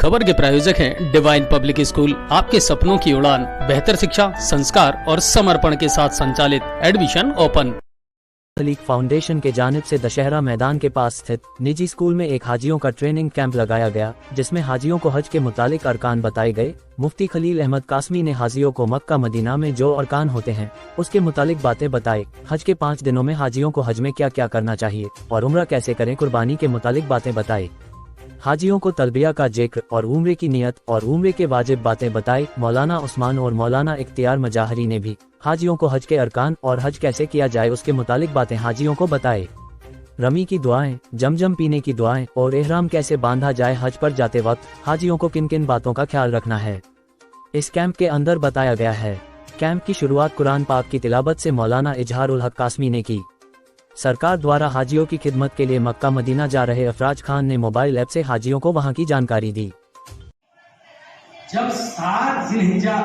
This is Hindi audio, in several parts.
खबर के प्रायोजक हैं डिवाइन पब्लिक स्कूल, आपके सपनों की उड़ान, बेहतर शिक्षा, संस्कार और समर्पण के साथ संचालित। Admission open. खलीक फाउंडेशन के जानिब से दशहरा मैदान के पास स्थित निजी स्कूल में एक हाजियों का ट्रेनिंग कैंप लगाया गया, जिसमें हाजियों को हज के मुतालिक अरकान बताए गए। मुफ्ती खलील अहमद कासमी ने हाजियों को मक्का मदीना में जो अरकान होते हैं उसके मुतालिक बातें बताई। हज के 5 दिनों में हाजियों को हज में क्या क्या करना चाहिए और उम्रा कैसे करें, कुर्बानी के मुतालिक बातें बताई। हाजियों को तलबिया का जिक्र और उम्रे की नियत और उम्रे के वाजिब बातें बताई। मौलाना उस्मान और मौलाना इख्तियार मजाहरी ने भी हाजियों को हज के अरकान और हज कैसे किया जाए उसके मुतालिक बातें हाजियों को बताए। रमी की दुआएं, जमजम पीने की दुआएं और एहराम कैसे बांधा जाए, हज पर जाते वक्त हाजियों को किन किन बातों का ख्याल रखना है, इस कैंप के अंदर बताया गया है। कैंप की शुरुआत कुरान पाक की तिलावत से मौलाना इजहारुल हक कासमी ने की। सरकार द्वारा हाजियों की खिदमत के लिए मक्का मदीना जा रहे अफराज खान ने मोबाइल ऐप से हाजियों को वहां की जानकारी दी। जब 7 जिलहिज्जा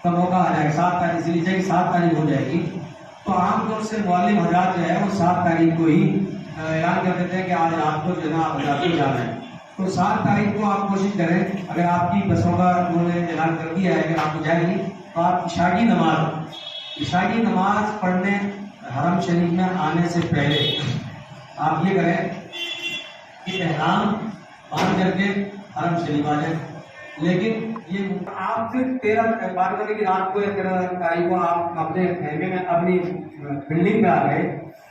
का मौका आ जाएगा, 7 तारीख जिलहिज्जा की 7 तारीख हो जाएगी, तो आमतौर से मुअल्लिम हज़रात जो है वो 7 तारीख को ही ऐलान कर देते हैं कि आज रात को जो है आप हज़रात को जाना है। तो 7 तारीख को आप कोशिश करें, अगर आपकी बसों का उन्होंने ऐलान कर दिया है कि आपको जाएगी, तो आप इशा की नमाज पढ़ने हरम शरीफ में आने से पहले आप ये करें कि एहराम बांध करके हरम शरीफ आ जाए। लेकिन ये आप फिर 12 की रात को या 13 तारीख को आप अपने खेमे में अपनी बिल्डिंग में आ गए,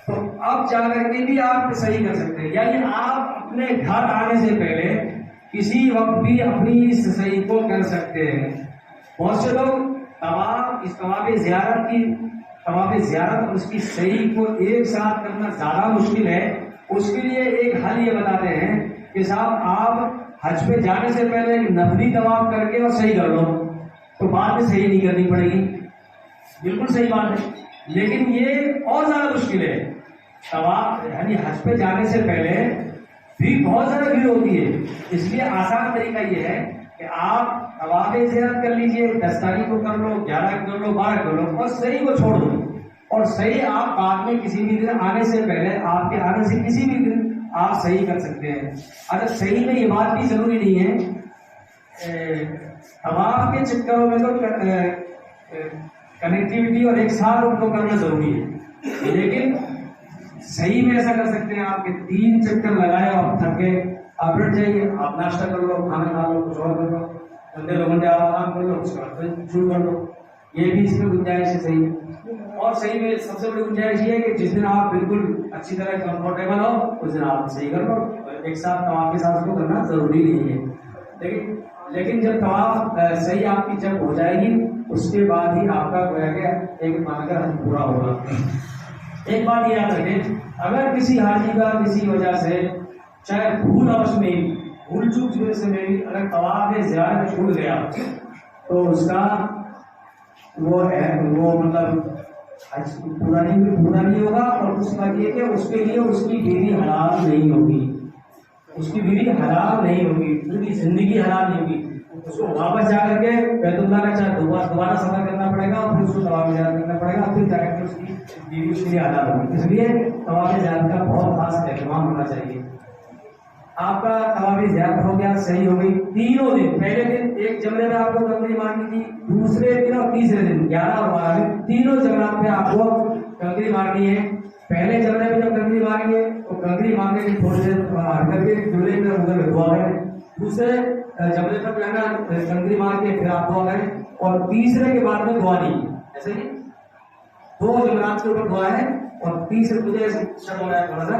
तो अब जाकर के भी आप सही कर सकते हैं। यानी आप अपने घर आने से पहले किसी वक्त भी अपनी इस सही को कर सकते हैं। बहुत से लोग तवाफ़ ज़ियारत और उसकी सही को एक साथ करना ज्यादा मुश्किल है। उसके लिए एक हल ये बताते हैं कि साहब आप हज पे जाने से पहले एक नफली तवाफ करके और सही कर लो, तो बाद में सही नहीं करनी पड़ेगी। बिल्कुल सही बात है, लेकिन ये और ज्यादा मुश्किल है। तवाफ यानी हज पे जाने से पहले भी बहुत ज्यादा भीड़ होती है, इसलिए आसान तरीका ये है कि आप तवाफ़ ज़ियारत कर लीजिए, 10 तारीख को कर लो, 11 कर लो, 12 कर लो, और सही को छोड़ दो। और सही आप बाद में किसी भी दिन आने से पहले, आपके आने से किसी भी दिन आप सही कर सकते हैं। अगर सही में ये बात भी जरूरी नहीं है, तवाफ़ के चक्करों में तो कनेक्टिविटी और एक साथ उनको करना जरूरी है, लेकिन सही में ऐसा कर सकते हैं आपके 3 चक्कर लगाए और थके आप बैठ जाइए, आप नाश्ता कर लो, खाना खा लो, कुछ और कर लो, घंटे आप आराम कर लो, उसके बाद शुरू कर लो। ये भी इसमें गुंजाइश है सही में। और सही में सबसे बड़ी गुंजाइश ये है कि जिस दिन आप बिल्कुल अच्छी तरह कंफर्टेबल हो उस दिन आप सही कर लो। एक साथ तवाफ के साथ उसको करना जरूरी नहीं है, लेकिन जब तवाफ सही आपकी जब हो जाएगी उसके बाद ही आपका एक मानकर हज पूरा होगा। एक बात याद रखें, अगर किसी हाजी का किसी वजह से, चाहे भूल चूक की वजह से भी अगर तवाफ़ ज़ियारत छूट गया, तो उसका वो मतलब हज पूरा नहीं होगा। और उसका ये कि उसके लिए उसकी बीवी हलाल नहीं होगी, पूरी जिंदगी हलाल नहीं होगी। उसको वापस जाकर के बैतुल्लाह का चाहे दोबारा सफर करना पड़ेगा और फिर उसको तवाफ़ ज़ियारत करना पड़ेगा, फिर जाकर उसकी बीवी उसके लिए हलाल होगी। इसलिए तवाफ़ ज़ियारत का बहुत खास एहतमाम होना चाहिए। आपका तवाफ़ ज़ियारत हो गया, सही हो गई। तीनों दिन, पहले दिन एक जमरे में आपको कंकरी मारनी थी, दूसरे दिन और तीसरे दिन 11 और 12 में तीनों जमरात पे आपको कंकरी मारनी है। पहले जमरे में जब कंकरी मारेंगे तो कंकरी मारने की थोड़ी देर करके जुमले में उधर दुआ करें, दूसरे जमरे पर जो है ना कंकरी मार के फिर आप दुआ करें, और तीसरे के बाद में दुआ नहीं। ऐसे ही 2 जमरात के ऊपर दुआ है और तीसरे मुझे शक हो रहा है थोड़ा सा,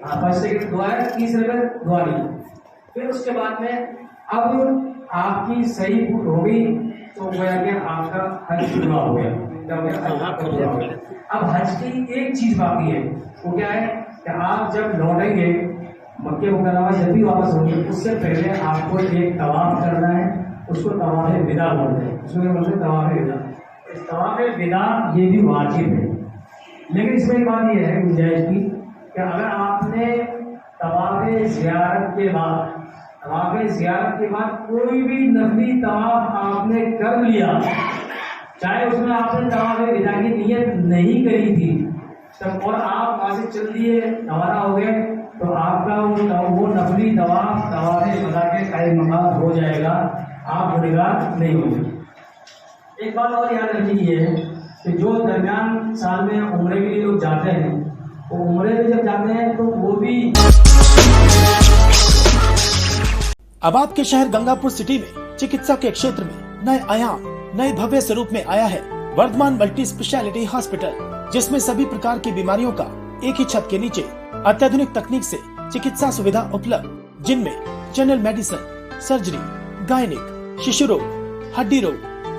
फर्स्ट सेकंड दुआ है, तीसरे में दुआ नहीं। फिर उसके बाद में अब आपकी सही हो गई तो गोया कि आपका हज पूरा हो गया। अब हज की एक चीज बाकी है, वो क्या है कि आप जब लौटेंगे मक्के मुकर्रमा जब भी वापस होंगे, उससे पहले आपको एक तवाफ करना है, उसको तवाफ़ विदा बोलते हैं। उसमें बोलते हैं तवाफ़ विदा। इस तवाफ़ विदा ये भी वाजिब है, लेकिन इसमें एक बात ये है गुंजाइश की कि अगर आपने तवाफ़ ज़ियारत के बाद कोई भी नफली तवाफ आपने कर लिया, चाहे उसमें आपने तवाफ़ विदा की नियत नहीं करी थी, तब और आप वहां से चल दिए, रवाना हो गए, तो आपका वो नकली दवा से बता के टाइम हो जाएगा, आप गुनहगार नहीं होंगे। एक बात और याद रखनी है कि जो दरमियान साल में उम्रे के लिए लोग जाते हैं, वो उम्रे में जब जाते हैं तो वो भी। अब आपके शहर गंगापुर सिटी में चिकित्सा के क्षेत्र में नए आयाम, नए भव्य स्वरूप में आया है वर्धमान मल्टी स्पेशलिटी हॉस्पिटल, जिसमें सभी प्रकार की बीमारियों का एक ही छत के नीचे अत्याधुनिक तकनीक से चिकित्सा सुविधा उपलब्ध, जिनमें जनरल मेडिसिन, सर्जरी, गायनिक, शिशु रोग, हड्डी रोग,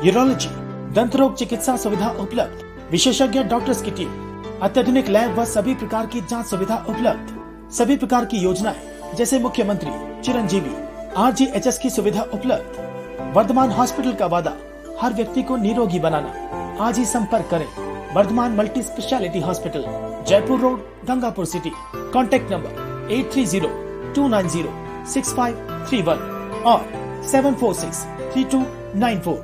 यूरोलॉजी, दंत रोग चिकित्सा सुविधा उपलब्ध, विशेषज्ञ डॉक्टर्स की टीम, अत्याधुनिक लैब व सभी प्रकार की जांच सुविधा उपलब्ध, सभी प्रकार की योजनाएं जैसे मुख्यमंत्री चिरंजीवी RGHS की सुविधा उपलब्ध। वर्धमान हॉस्पिटल का वादा हर व्यक्ति को निरोगी बनाना। आज ही संपर्क करें Vardhman multi speciality hospital, Jaipur road, Gangapur city. Contact number 8302906531 और 7463294।